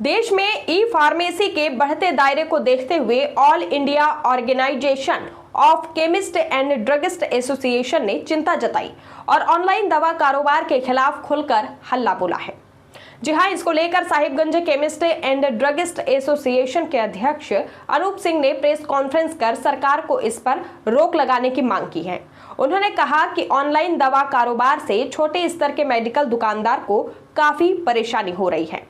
देश में ई फार्मेसी के बढ़ते दायरे को देखते हुए All India Organisation of Chemist and Druggist Association ने चिंता जताई और ऑनलाइन दवा कारोबार के खिलाफ खुलकर हल्ला बोला है। जी हां, इसको लेकर Sahibganj chemist and Druggist association के अध्यक्ष अनूप सिंह ने प्रेस कॉन्फ्रेंस कर सरकार को इस पर रोक लगाने की मांग की है। उन्होंने कहा कि ऑनलाइन दवा कारोबार से छोटे स्तर के मेडिकल दुकानदार को काफी परेशानी हो रही है,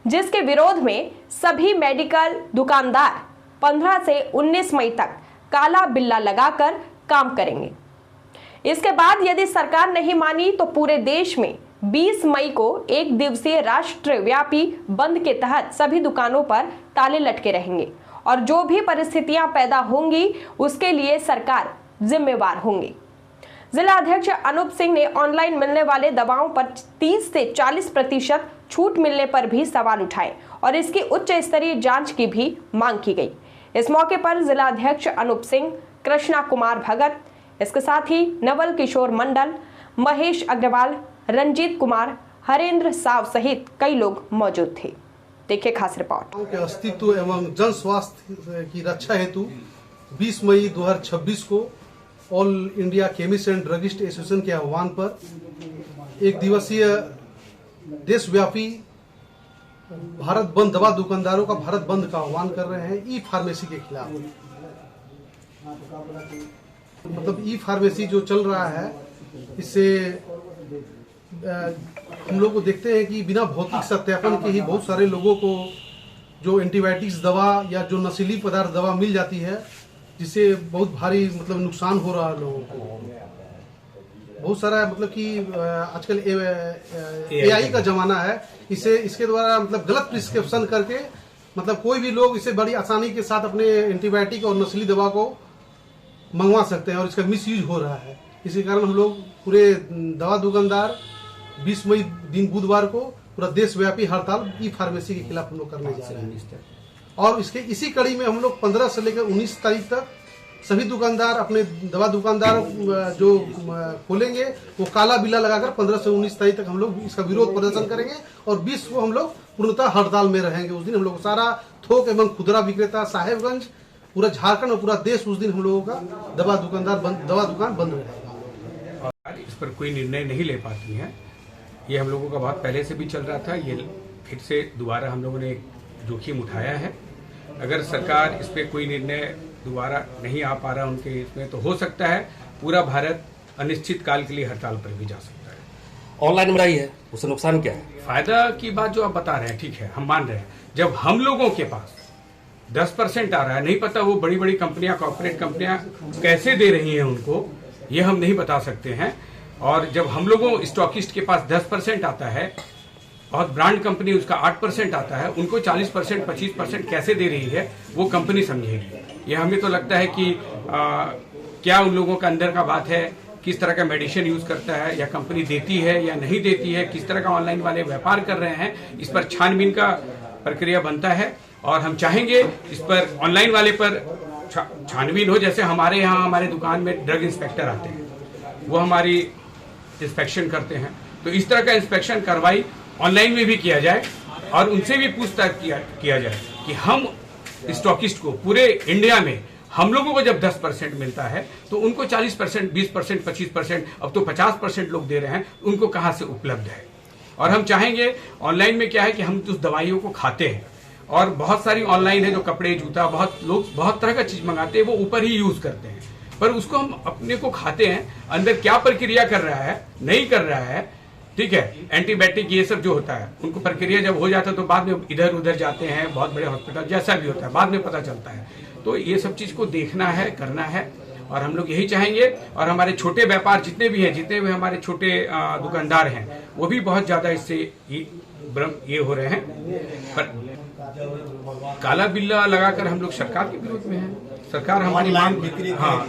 जिसके विरोध में सभी मेडिकल दुकानदार 15 से 19 मई तक काला बिल्ला लगाकर काम करेंगे। इसके बाद यदि सरकार नहीं मानी तो पूरे देश में 20 मई को एक दिवसीय राष्ट्रव्यापी बंद के तहत सभी दुकानों पर ताले लटके रहेंगे और जो भी परिस्थितियां पैदा होंगी उसके लिए सरकार जिम्मेवार होंगी। जिला अध्यक्ष अनूप सिंह ने ऑनलाइन मिलने वाले दवाओं पर 30 से 40% छूट मिलने पर भी सवाल उठाए और इसकी उच्च स्तरीय जांच की भी मांग की गई। इस मौके पर जिला अध्यक्ष अनूप सिंह, कृष्णा कुमार भगत, इसके साथ ही नवल किशोर मंडल, महेश अग्रवाल, रंजीत कुमार, हरेंद्र साव सहित कई लोग मौजूद थे। देखिए खास रिपोर्ट। के अस्तित्व एवं जन स्वास्थ्य की रक्षा हेतु 20 मई 2026 को all India chemist and Druggist association के आह्वान पर एक दिवसीय देशव्यापी भारत बंद, दवा दुकानदारों का भारत बंद का आह्वान कर रहे हैं ई फार्मेसी के खिलाफ। मतलब ई फार्मेसी जो चल रहा है, इससे हम लोग को देखते हैं कि बिना भौतिक सत्यापन के ही बहुत सारे लोगों को जो एंटीबायोटिक्स दवा या जो नशीली पदार्थ दवा मिल जाती है, जिससे बहुत भारी मतलब नुकसान हो रहा है लोगों को। बहुत सारा मतलब कि आजकल एआई का जमाना है, इसके द्वारा मतलब गलत प्रिस्क्रिप्शन करके मतलब कोई भी लोग इसे बड़ी आसानी के साथ अपने एंटीबायोटिक और नस्ली दवा को मंगवा सकते हैं और इसका मिसयूज हो रहा है। इसी कारण हम लोग पूरे दवा दुकानदार 20 मई दिन बुधवार को पूरा देशव्यापी हड़ताल ई फार्मेसी के खिलाफ हम लोग करने जा रहे हैं। और इसी कड़ी में हम लोग 15 से लेकर 19 तारीख तक सभी दुकानदार अपने दवा दुकानदार जो खोलेंगे वो काला बिल्ला लगाकर 15 से 19 तारीख तक हम लोग इसका विरोध प्रदर्शन करेंगे और 20 को हम लोग पूर्णतः हड़ताल में रहेंगे। उस दिन हम लोग सारा थोक एवं खुदरा विक्रेता साहेबगंज, पूरा झारखंड और पूरा देश उस दिन हम लोगों का दवा दुकान बंद रहेगा। इस पर कोई निर्णय नहीं ले पाती है। ये हम लोगों का बहुत पहले से भी चल रहा था। ये फिर से दोबारा हम लोगों ने जोखिम उठाया है। अगर सरकार इस पर कोई निर्णय दोबारा नहीं आ पा रहा उनके इसमें, तो हो सकता है पूरा भारत अनिश्चित काल के लिए हड़ताल पर भी जा सकता है। ऑनलाइन मंगाई है, उससे नुकसान क्या है? फायदा की बात जो आप बता रहे हैं, ठीक है, हम मान रहे हैं। जब हम लोगों के पास 10% आ रहा है, नहीं पता वो बड़ी बड़ी कंपनियां, कॉर्पोरेट कंपनियां कैसे दे रही हैं उनको, ये हम नहीं बता सकते हैं। और जब हम लोगों स्टॉकिस्ट के पास 10% आता है और ब्रांड कंपनी उसका 8% आता है, उनको 40%, 25% कैसे दे रही है वो कंपनी समझेगी। ये हमें तो लगता है कि क्या उन लोगों का अंदर का बात है, किस तरह का मेडिसिन यूज करता है, या कंपनी देती है या नहीं देती है, किस तरह का ऑनलाइन वाले व्यापार कर रहे हैं, इस पर छानबीन का प्रक्रिया बनता है। और हम चाहेंगे इस पर ऑनलाइन वाले पर छानबीन हो। जैसे हमारे यहाँ हमारे दुकान में ड्रग इंस्पेक्टर आते हैं, वो हमारी इंस्पेक्शन करते हैं, तो इस तरह का इंस्पेक्शन कार्रवाई ऑनलाइन में भी किया जाए और उनसे भी पूछताछ किया जाए कि हम स्टॉकिस्ट को पूरे इंडिया में हम लोगों को जब 10% मिलता है तो उनको 40%, 20%, 25%, अब तो 50% लोग दे रहे हैं, उनको कहाँ से उपलब्ध है। और हम चाहेंगे ऑनलाइन में क्या है कि हम उस दवाइयों को खाते हैं और बहुत सारी ऑनलाइन है जो कपड़े, जूता, बहुत लोग बहुत तरह का चीज मंगाते हैं, वो ऊपर ही यूज करते हैं, पर उसको हम अपने को खाते हैं, अंदर क्या प्रक्रिया कर रहा है, नहीं कर रहा है, ठीक है। एंटीबायोटिक ये सब जो होता है, उनको प्रक्रिया जब हो जाता है तो बाद में इधर उधर जाते हैं, बहुत बड़े हॉस्पिटल, जैसा भी होता है बाद में पता चलता है। तो ये सब चीज को देखना है, करना है और हम लोग यही चाहेंगे। और हमारे छोटे व्यापार जितने भी हमारे छोटे दुकानदार हैं, वो भी बहुत ज्यादा इससे ये हो रहे हैं। पर काला बिल्ला लगाकर हम लोग सरकार के विरोध में हैं। सरकार हमारी मांग, हाँ,